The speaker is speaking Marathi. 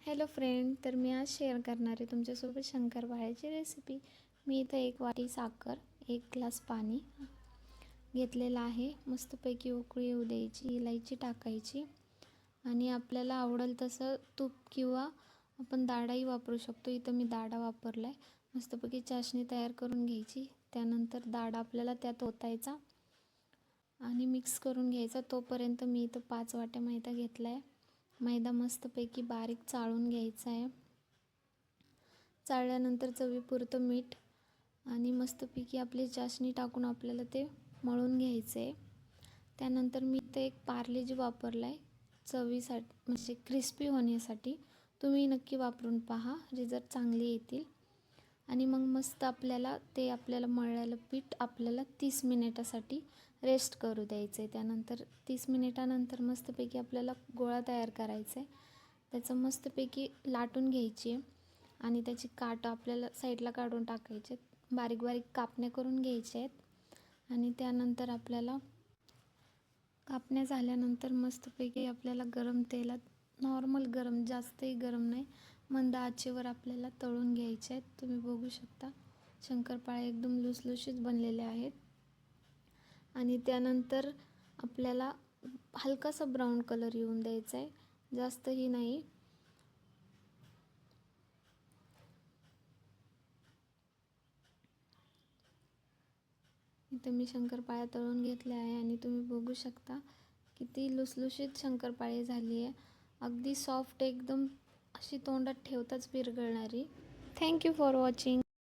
हॅलो फ्रेंड, तर मी आज शेअर करणार आहे तुमच्यासोबत शंकरपाळ्याची रेसिपी। मी इथं 1 वाटी साखर, 1 ग्लास पाणी घेतलेलं आहे। मस्तपैकी उकळी येऊ द्यायची, इलायची टाकायची आणि आपल्याला आवडेल तसं तूप किंवा आपण दाडाही वापरू शकतो। इथं मी दाडा वापरला आहे। मस्तपैकी चाशणी तयार करून घ्यायची। त्यानंतर दाडा आपल्याला त्यात ओतायचा आणि मिक्स करून घ्यायचा। तोपर्यंत मी इथं 5 वाट्या मैदा घेतला आहे। मैदा मस्तपैकी बारीक चाळून घ्यायचा आहे। चाळल्यानंतर चवीपुरतं मीठ आणि मस्तपैकी आपली चाशणी टाकून आपल्याला ते मळून घ्यायचं आहे। त्यानंतर मी इथे एक पार्लेजी वापरला आहे चवीसाठी, म्हणजे क्रिस्पी होण्यासाठी। तुम्ही नक्की वापरून पहा, रिझल्ट चांगले येतील। आणि मग मस्त आपल्याला मळलेलं पीठ आपल्याला 30 मिनिटासाठी रेस्ट करू द्यायचं आहे। त्यानंतर 30 मिनिटानंतर मस्तपैकी आपल्याला गोळा तयार करायचा आहे। त्याचं मस्तपैकी लाटून घ्यायची आणि त्याची काठ आपल्याला साईडला काढून टाकायचे। बारीक बारीक कापण्या करून घ्यायच्या आहेत आणि त्यानंतर आपल्याला कापण्या झाल्यानंतर मस्तपैकी आपल्याला गरम तेलात, नॉर्मल गरम, जास्तही गरम नाही, मंद आचेवर आपल्याला तळून घ्यायचे आहेत। तुम्ही बघू शकता शंकरपाळे एकदम लुसलुशीत बनलेले आहेत। आणि त्यानंतर आपल्याला हलकासा ब्राऊन कलर येऊन द्यायचा आहे, जास्तही नाही। इथे मी शंकरपाळ्या तळून घेतल्या आहे आणि तुम्ही बघू शकता किती लुसलुशीत शंकरपाळी झाली आहे। अगदी सॉफ्ट, एकदम अशी तोंडात ठेवताच विरघळणारी। Thank you for watching.